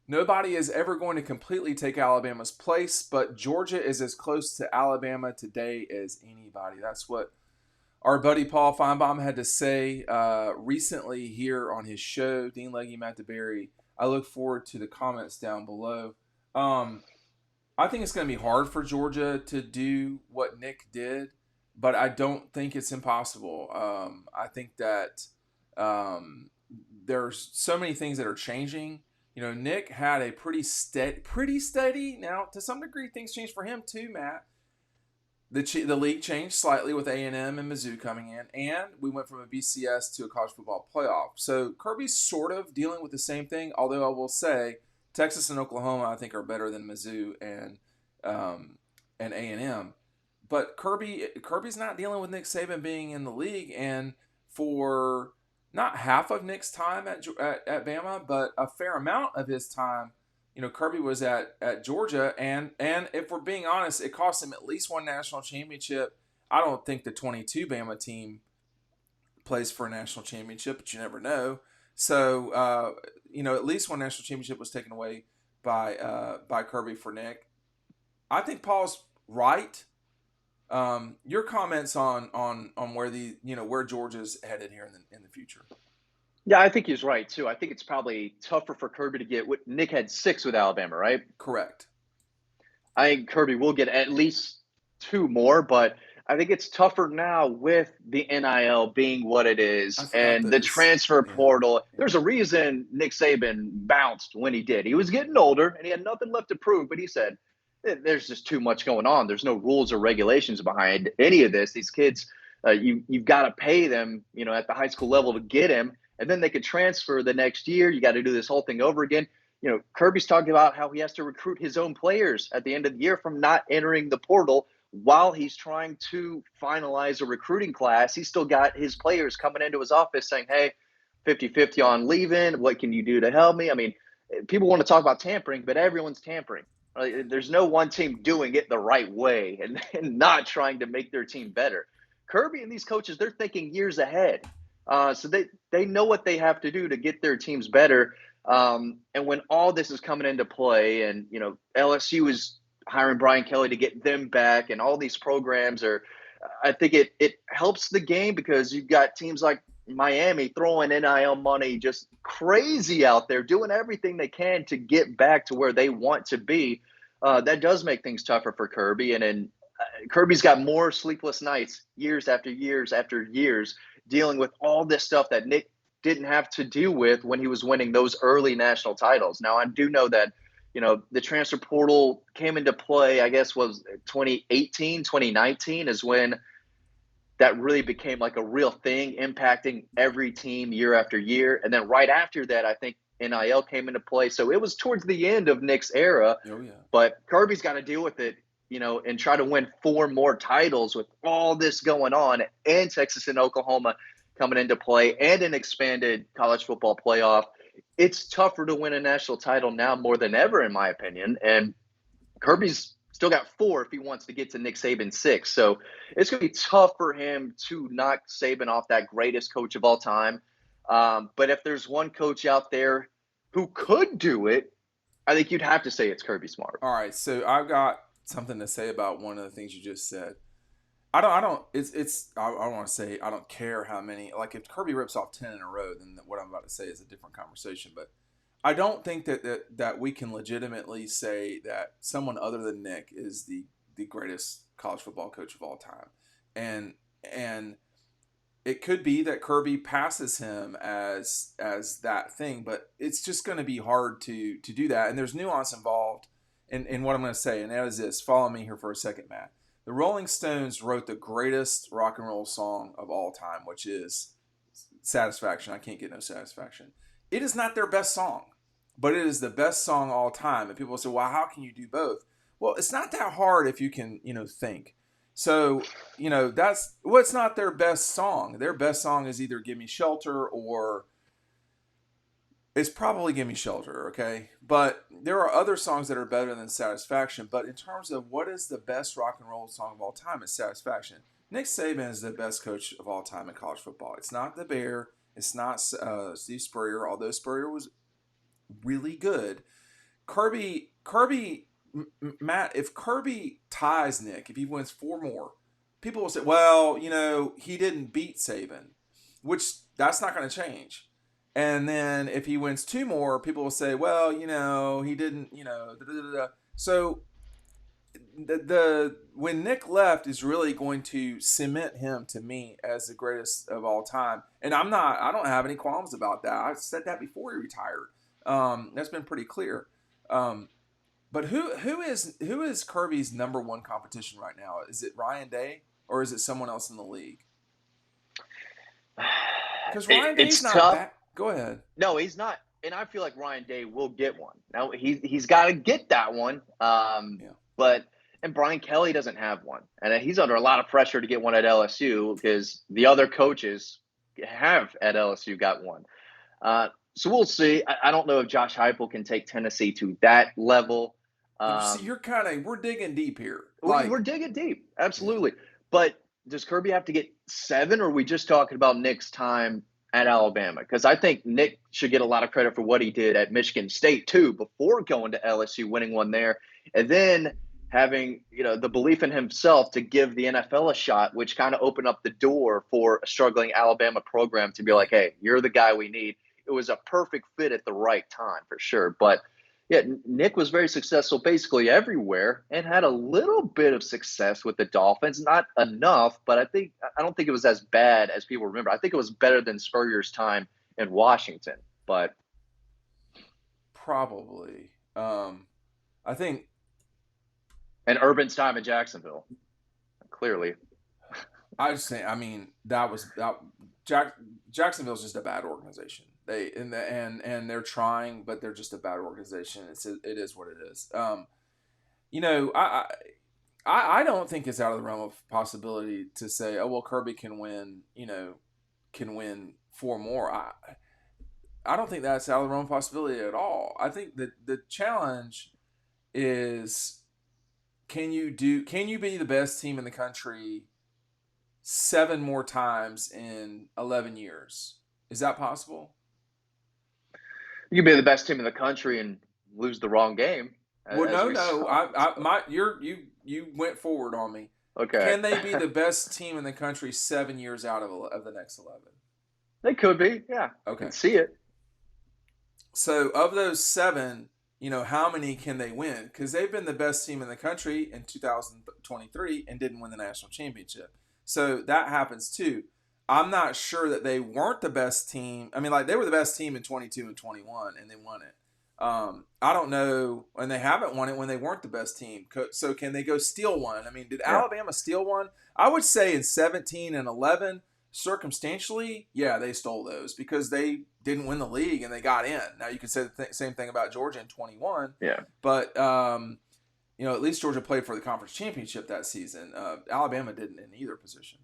Nobody is ever going to completely take Alabama's place, but Georgia is as close to Alabama today as anybody. That's what our buddy Paul Finebaum had to say recently here on his show, Dean Leggy, Matt DeBerry. I look forward to the comments down below. Um, I think it's going to be hard for Georgia to do what Nick did, but I don't think it's impossible. I think that um, there's so many things that are changing. You know, Nick had a pretty steady. Now, to some degree, things changed for him too, Matt. The league changed slightly with A&M and Mizzou coming in, and we went from a BCS to a college football playoff. So Kirby's sort of dealing with the same thing, although I will say Texas and Oklahoma I think are better than Mizzou um, and A&M. But Kirby's not dealing with Nick Saban being in the league, and for not half of Nick's time at Bama, but a fair amount of his time, you know, Kirby was at Georgia, and if we're being honest, it cost him at least one national championship. I don't think the 22 Bama team plays for a national championship, but you never know. So, you know, at least one national championship was taken away by Kirby for Nick. I think Paul's right. Your comments on where where Georgia's headed here in the future. Yeah, I think he's right too. I think it's probably tougher for Kirby to get what Nick had 6 with Alabama, right? Correct. I think Kirby will get at least 2 more, but I think it's tougher now with the NIL being what it I is forgot and that the it's transfer yeah, portal. yeah. There's a reason Nick Saban bounced when he did. He was getting older and he had nothing left to prove, but he said, there's just too much going on. There's no rules or regulations behind any of this. These kids, you've got to pay them, at the high school level to get them, and then they could transfer the next year. You got to do this whole thing over again. Kirby's talked about how he has to recruit his own players at the end of the year from not entering the portal while he's trying to finalize a recruiting class. He's still got his players coming into his office saying, hey, 50-50 on leaving. What can you do to help me? I mean, people want to talk about tampering, but everyone's tampering. There's no one team doing it the right way and not trying to make their team better. Kirby and these coaches, they're thinking years ahead. So they know what they have to do to get their teams better. And when all this is coming into play, and LSU is hiring Brian Kelly to get them back, and all these programs are, I think it helps the game because you've got teams like Miami throwing NIL money just crazy out there, doing everything they can to get back to where they want to be. That does make things tougher for Kirby, and then Kirby's got more sleepless nights years after years after years dealing with all this stuff that Nick didn't have to deal with when he was winning those early national titles. Now, I do know that, the transfer portal came into play, I guess, was 2018, 2019 is when that really became like a real thing, impacting every team year after year. And then right after that, I think NIL came into play. So it was towards the end of Nick's era, Oh yeah. but Kirby's got to deal with it, and try to win 4 more titles with all this going on, and Texas and Oklahoma coming into play, and an expanded college football playoff. It's tougher to win a national title now more than ever, in my opinion. And Kirby's still got 4 if he wants to get to Nick Saban's 6. So it's going to be tough for him to knock Saban off that greatest coach of all time. But if there's one coach out there who could do it, I think you'd have to say it's Kirby Smart. All right, so I've got something to say about one of the things you just said. I don't want to say I don't care how many. Like if Kirby rips off 10 in a row, then what I'm about to say is a different conversation. But I don't think that we can legitimately say that someone other than Nick is the greatest college football coach of all time, and it could be that Kirby passes him as that thing, but it's just going to be hard to do that. And there's nuance involved in what I'm going to say, and that is this. Follow me here for a second, Matt. The Rolling Stones wrote the greatest rock and roll song of all time, which is Satisfaction. I Can't Get No Satisfaction. It is not their best song, but it is the best song all time. And people say, well, how can you do both? Well, it's not that hard if you can, think. So, it's not their best song. Their best song is either Give Me Shelter or it's probably Give Me Shelter, okay? But there are other songs that are better than Satisfaction. But in terms of what is the best rock and roll song of all time, it's Satisfaction. Nick Saban is the best coach of all time in college football. It's not the Bear. It's not Steve Spurrier, although Spurrier was really good. Matt, if Kirby ties Nick, if he wins four more, people will say, well, he didn't beat Saban, which that's not going to change. And then if he wins two more, people will say, well, he didn't, da, da, da, da. So the when Nick left is really going to cement him to me as the greatest of all time. And I don't have any qualms about that. I said that before he retired. That's been pretty clear. But who is Kirby's number one competition right now? Is it Ryan Day or is it someone else in the league? Because Ryan Day's It's not tough. bad. Go ahead. No, he's not. And I feel like Ryan Day will get one. Now he's got to get that one. Yeah. But Brian Kelly doesn't have one, and he's under a lot of pressure to get one at LSU because the other coaches have at LSU got one. So we'll see. I don't know if Josh Heupel can take Tennessee to that level. See, we're digging deep here. We're digging deep, absolutely. Yeah. But does Kirby have to get 7, or are we just talking about Nick's time at Alabama? Because I think Nick should get a lot of credit for what he did at Michigan State too, before going to LSU, winning one there, and then having the belief in himself to give the NFL a shot, which kind of opened up the door for a struggling Alabama program to be like, hey, you're the guy we need. It was a perfect fit at the right time for sure. But yeah, Nick was very successful basically everywhere and had a little bit of success with the Dolphins. Not enough, but I don't think it was as bad as people remember. I think it was better than Spurrier's time in Washington, but probably. I think. And Urban's time in Jacksonville, clearly. I just think, Jacksonville's just a bad organization. And they're trying, but they're just a bad organization. It is what it is. I don't think it's out of the realm of possibility to say, oh well, Kirby can win 4 more. I don't think that's out of the realm of possibility at all. I think that the challenge is, can you be the best team in the country 7 more times in 11 years? Is that possible? You can be the best team in the country and lose the wrong game. Well, no. You went forward on me. Okay. Can they be the best team in the country 7 years out of the next 11? They could be, yeah. Okay. I can see it. So of those 7, how many can they win? Because they've been the best team in the country in 2023 and didn't win the national championship. So that happens too. I'm not sure that they weren't the best team. I mean, they were the best team in 22 and 21, and they won it. I don't know, and they haven't won it when they weren't the best team. So can they go steal one? I mean, did Alabama steal one? I would say in 17 and 11, circumstantially, yeah, they stole those because they didn't win the league and they got in. Now you could say the same thing about Georgia in 21. Yeah. But at least Georgia played for the conference championship that season. Alabama didn't in either position.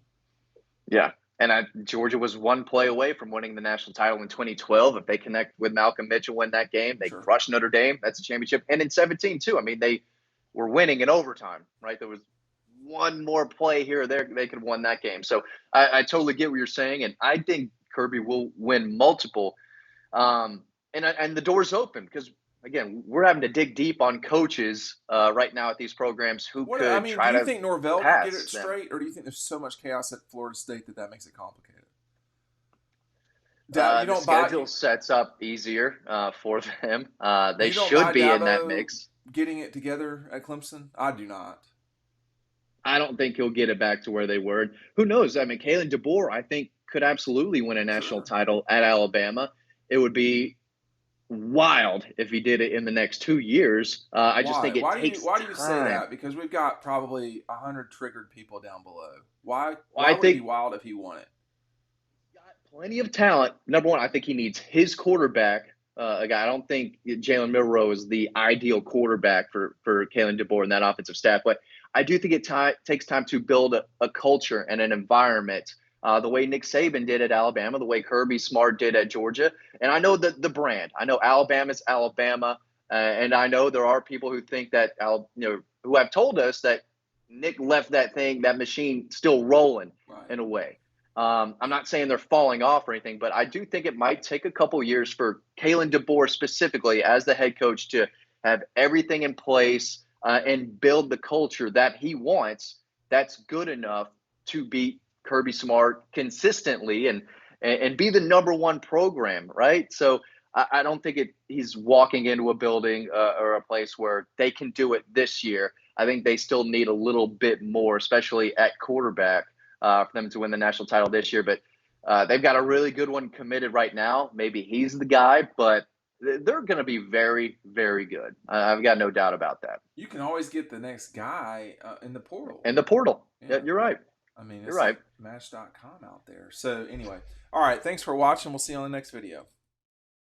Yeah. And Georgia was 1 play away from winning the national title in 2012. If they connect with Malcolm Mitchell, win that game, they crush Notre Dame. That's a championship. And in 17 too. I mean, they were winning in overtime, right? There was 1 more play here or there. They could have won that game. So I totally get what you're saying. And I think Kirby will win multiple. And the door's open because, again, we're having to dig deep on coaches right now at these programs who could try to. Do you think Norvell can get it straight, or do you think there's so much chaos at Florida State that makes it complicated? The schedule sets up easier for them. They should be in that mix. Getting it together at Clemson? I do not. I don't think he'll get it back to where they were. Who knows? I mean, Kalen DeBoer, I think, could absolutely win a national title at Alabama. It would be wild if he did it in the next 2 years. I just think it takes time. Why do you say that? Because we've got probably 100 triggered people down below. Why would it be wild if he won it? He's got plenty of talent. Number one, I think he needs his quarterback. I don't think Jalen Milroe is the ideal quarterback for Kalen DeBoer and that offensive staff. But I do think it takes time to build a culture and an environment. The way Nick Saban did at Alabama, the way Kirby Smart did at Georgia. And I know the brand. I know Alabama's Alabama. And I know there are people who think that, who have told us that Nick left that machine still rolling in a way. I'm not saying they're falling off or anything, but I do think it might take a couple years for Kalen DeBoer specifically as the head coach to have everything in place, and build the culture that he wants, that's good enough to beat Kirby Smart consistently and be the number one program, right? So I don't think he's walking into a building or a place where they can do it this year. I think they still need a little bit more, especially at quarterback, for them to win the national title this year. But they've got a really good one committed right now. Maybe he's the guy, but they're going to be very, very good. I've got no doubt about that. You can always get the next guy in the portal. In the portal. Yeah, Yeah. you're right. I mean, You're it's right. Match.com out there. So, anyway. All right. Thanks for watching. We'll see you on the next video.